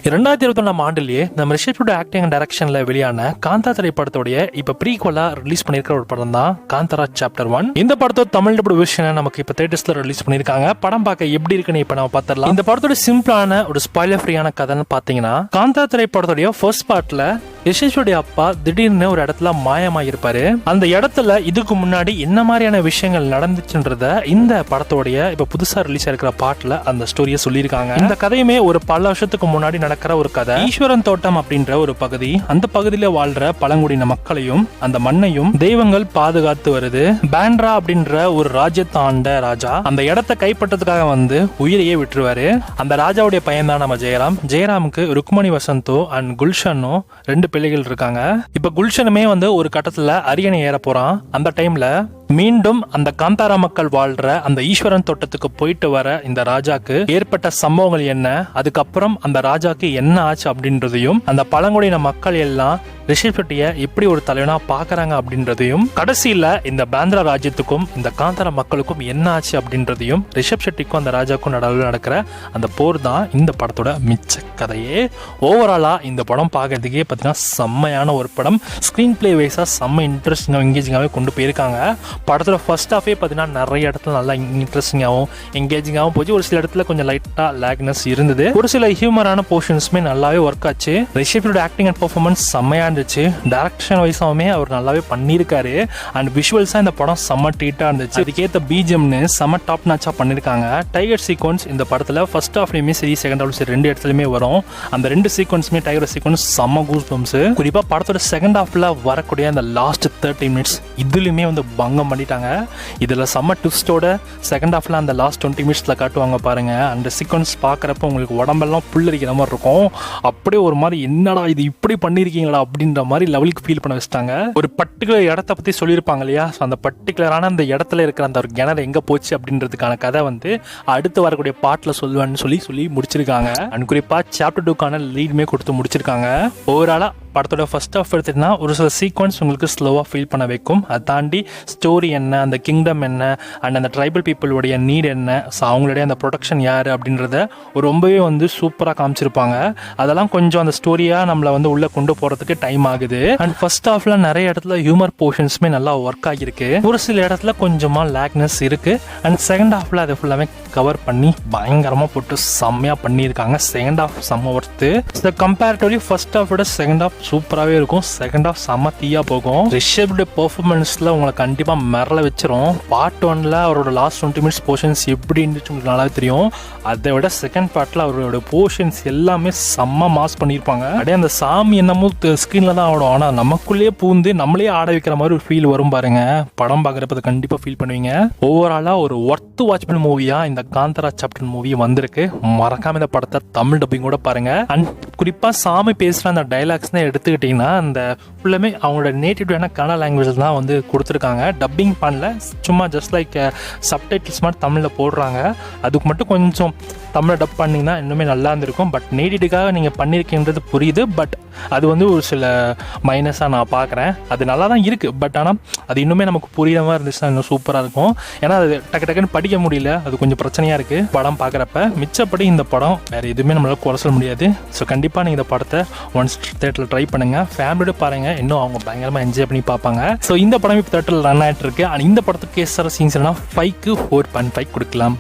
2021 ஆண்டிலேயே நம்ம ரிஷபோட acting and டைரக்ஷன்ல வெளியான காந்தா திரைப்படத்தோடைய இப்ப ப்ரீக்வலா ரிலீஸ் பண்ணிருக்கிற ஒரு படம் தான் காந்தாரா சாப்டர் 1. இந்த படத்தோட தமிழ் டப்டு வெர்ஷன் நமக்கு இப்ப தியேட்டர்ஸ்ல ரிலீஸ் பண்ணிருக்காங்க. படம் பார்க்க எப்படி இருக்குன்னு இப்ப நம்ம பார்த்தரலாம். இந்த படத்தோட சிம்பிளான ஒரு ஸ்பாயிலர் ஃப்ரீயான கதைன்னு பாத்தீங்கன்னா, காந்தா திரைப்படத்தோட ஃபர்ஸ்ட் பார்ட்ல ரிஷபோடைய அப்பா திடீர்னு ஒரு இடத்துல மாயமாயிருப்பாரு. அந்த இடத்துல இதுக்கு முன்னாடி என்ன மாதிரியான விஷயங்கள் நடந்துச்சுன்றத இந்த படத்தோடைய இப்ப புதுசா ரிலீஸ் ஆயிருக்கிற பார்ட்ல அந்த ஸ்டோரியை சொல்லியிருக்காங்க. இந்த கதையுமே ஒரு பல வருஷத்துக்கு முன்னாடி நடக்கிற ஒரு கதை. ஈஸ்வரன் தோட்டம் அப்படின்ற ஒரு பகுதி, அந்த பகுதியில வாழ்ற பழங்குடியின மக்களையும் அந்த மண்ணையும் தெய்வங்கள் பாதுகாத்து வருது. பேண்ட்ரா அப்படின்ற ஒரு ராஜ்யத்தை ஆண்ட ராஜா அந்த இடத்தை கைப்பற்றதுக்காக வந்து உயிரையே விட்டுருவாரு. அந்த ராஜாவுடைய பையன் தான் நம்ம ஜெயராம். ஜெயராமுக்கு ருக்மணி வசந்தோ அண்ட் குல்ஷனும் 2 பிள்ளைகள் இருக்காங்க. இப்ப குல்ஷனுமே வந்து ஒரு கட்டத்துல அரியணை ஏற போறான். அந்த டைம்ல மீண்டும் அந்த காந்தாரா மக்கள் வாழ்ற அந்த ஈஸ்வரன் தோட்டத்துக்கு போயிட்டு வர இந்த ராஜாக்கு ஏற்பட்ட சம்பவங்கள் என்ன, அதுக்கப்புறம் அந்த ராஜாக்கு என்ன ஆச்சு அப்படின்றதையும், அந்த பழங்குடியின மக்கள் எல்லாம் ரிஷப் செட்டிய எப்படி ஒரு தலைவனா பாக்குறாங்க அப்படின்றதையும், கடைசியில இந்த பாந்திரா ராஜ்யத்துக்கும் இந்த காந்தாரா மக்களுக்கும் என்ன ஆச்சு அப்படின்றதையும், ரிஷப் செட்டிக்கும் அந்த ராஜாக்கும் நடுவில் நடக்கிற அந்த போர் தான் இந்த படத்தோட மிச்ச கதையே. ஓவராலா இந்த படம் பார்க்கறதுக்கே பார்த்தீங்கன்னா செம்மையான ஒரு படம். ஸ்கிரீன் பிளே வைஸா செம்ம இன்ட்ரெஸ்டிங்காக எங்கேஜிங்காகவே கொண்டு போயிருக்காங்க. படத்தோட ஃபர்ஸ்ட் ஹாஃபே பார்த்தீங்கன்னா நிறைய இடத்துல நல்லா இன்ட்ரெஸ்டிங்காகவும் எங்கேஜிங்காகவும் போச்சு. ஒரு சில இடத்துல கொஞ்சம் லைட்டாக லேக்னஸ் இருந்தது. ஒரு சில ஹியூமரான போர்ஷன்ஸுமே நல்லாவே ஒர்க் ஆச்சு. ரிஷபோட ஆக்டிங் அண்ட் பெர்ஃபார்மன்ஸ் செம்மையா இருந்துச்சு. டைரக்ஷன் வைஸாவுமே அவர் நல்லாவே பண்ணியிருக்காரு. அண்ட் விஷுவல்ஸாக இந்த படம் செம்ம ட்ரீட்டாக இருந்துச்சு. அதுக்கேற்ற பிஜிஎம்னு செம்ம டாப் நாச்சாக பண்ணியிருக்காங்க. டைகர் சீக்வன்ஸ் இந்த படத்தில் ஃபர்ஸ்ட் ஹாஃப்லையுமே சரி, செகண்ட் ஹாஃப்லையும் சரி, 2 இடத்துலையுமே வரும். அந்த 2 சீக்வன்ஸுமே டைகர் சீக்வன்ஸ் செம்ம கூஸ் பம்ப்ஸ். குறிப்பாக படத்தோட செகண்ட் ஹாஃப்ல வரக்கூடிய அந்த லாஸ்ட் 30 மினிட்ஸ் இதுலையுமே வந்து பங்கம் பண்ணிட்டாங்க. இதுல செம்ம ட்விஸ்டோட செகண்ட் ஹாஃப்ல அந்த லாஸ்ட் 20 மினிட்ஸ்ல காட்டுவாங்க பாருங்க. அந்த சீக்வன்ஸ் பார்க்குறப்ப உங்களுக்கு உடம்பெல்லாம் புல்லரிக்கிற மாதிரி இருக்கும். அப்படியே ஒரு மாதிரி என்னடா இது இப்படி பண்ணியிருக்கீங்களா அப்படின்ற மாதிரி லெவலுக்கு ஃபீல் பண்ண வச்சுட்டாங்க. ஒரு பர்டிகுலர் இடத்த பற்றி சொல்லியிருப்பாங்க இல்லையா, அந்த பர்டிகுலரான அந்த இடத்துல இருக்கிற அந்த ஒரு கிணறு எங்கே போச்சு அப்படின்றதுக்கான கதை வந்து அடுத்து வரக்கூடிய பாட்டில் சொல்லுவேன்னு சொல்லி முடிச்சிருக்காங்க. அண்ட் குறிப்பாக சாப்டர் 2க்கான லீடுமே கொடுத்து முடிச்சிருக்காங்க. ஓவராலாக படத்தோட ஃபர்ஸ்ட் ஹாஃப் எடுத்துட்டுனா ஒரு சில சீக்வன்ஸ் உங்களுக்கு ஸ்லோவாக ஃபீல் பண்ண வைக்கும். அதை தாண்டி ஸ்டோரி என்ன, அந்த கிங்டம் என்ன, அண்ட் அந்த ட்ரைபல் பீப்புளுடைய நீட் என்ன, ஸோ அவங்களுடைய அந்த ப்ரொடெக்ஷன் யார் அப்படின்றத ரொம்பவே வந்து சூப்பராக காமிச்சிருப்பாங்க. அதெல்லாம் கொஞ்சம் அந்த ஸ்டோரியாக நம்மளை வந்து உள்ளே கொண்டு போகிறதுக்கு டைம் ஆகுது. அண்ட் ஃபர்ஸ்ட் ஹாஃப்ல நிறைய இடத்துல ஹியூமர் போர்ஷன்ஸுமே நல்லா ஒர்க் ஆகியிருக்கு. ஒரு சில இடத்துல கொஞ்சமாக லேக்னஸ் இருக்குது. அண்ட் செகண்ட் ஹாஃப்ல அதை ஃபுல்லாமே கவர் பண்ணி பயங்கரமாக போட்டு செம்மையாக பண்ணியிருக்காங்க. செகண்ட் ஹாஃப் செம்ம ஒர்த்து. கம்பேரிட்டிவ்லி ஃபர்ஸ்ட் ஹாஃபோட செகண்ட் ஹாஃப் சூப்பராகவே இருக்கும். செகண்ட் ஹாஃப் செம்ம தீயா போகும். ரிஷபோட பெர்ஃபார்மன்ஸ்ல உங்களை கண்டிப்பாக மிரள வச்சிரும். பார்ட் 1ல அவரோட லாஸ்ட் 20 மினிட்ஸ் போர்ஷன்ஸ் எப்படி இருந்துச்சு உங்களுக்கு நல்லா தெரியும். அதை விட செகண்ட் பார்ட்ல அவரோட போர்ஷன்ஸ் எல்லாமே செம்ம மாஸ் பண்ணியிருப்பாங்க. அப்படியே அந்த சாமி என்னமோ ஸ்க்ரீன்ல தான் ஆடும், ஆனால் நமக்குள்ளேயே பூந்து நம்மளே ஆட வைக்கிற மாதிரி ஒரு ஃபீல் வரும் பாருங்க. படம் பார்க்குறப்ப அதை கண்டிப்பாக ஃபீல் பண்ணுவீங்க. ஓவராலாக ஒரு ஒர்த்து வாட்ச்பிள் மூவியா இந்த காந்தாரா சாப்டர் மூவி வந்திருக்கு. மறக்காம இந்த படத்தை தமிழ் டப்பிங் கூட பாருங்க. அண்ட் குறிப்பாக சாமி பேசுகிற அந்த டைலாக்ஸ் எடுத்துக்கிட்டீங்கன்னா அந்த ஃபுல்லாமே அவங்களோட நேட்டிவான கன்னட லாங்குவேஜ் தான் வந்து கொடுத்துருக்காங்க. டப்பிங் பண்ணல, சும்மா ஜஸ்ட் லைக் சப்டைட்டில்ஸ் மாதிரி தமிழில் போடுறாங்க. அதுக்கு மட்டும் கொஞ்சம் தமிழை டப் பண்ணிங்கன்னா இன்னுமே நல்லா இருந்திருக்கும். பட் நேட்டிவ்காக நீங்கள் பண்ணியிருக்கின்றது புரியுது. பட் அது வந்து ஒரு சில மைனஸாக நான் பார்க்குறேன். அது நல்லா தான் இருக்குது. பட் ஆனால் அது இன்னுமே நமக்கு புரியுற மாதிரி இருந்துச்சுன்னா இன்னும் சூப்பராக இருக்கும். ஏன்னா அது டக்குன்னு படிக்க முடியல, அது கொஞ்சம் பிரச்சனையாக இருக்குது படம் பார்க்குறப்ப. மிச்சப்படி இந்த படம் வேறு எதுவுமே நம்மளால் குறை சொல்ல முடியாது. ஸோ கண்டிப்பாக நீங்கள் இந்த படத்தை ஒன்ஸ் தேட்டரில் ட்ரை பண்ணுங்க, ஃபேமிலியோட பாருங்க, இன்னும் அவங்க பயங்கரமாக என்ஜாய் பண்ணி பார்ப்பாங்க. ஸோ இந்த படம் இப்போ தேட்டரில் ரன் ஆகிட்டு இருக்கு. அண்ட் இந்த படத்துக்கு கேசர சீன்ஸ் 5க்கு 4.5 கொடுக்கலாம்.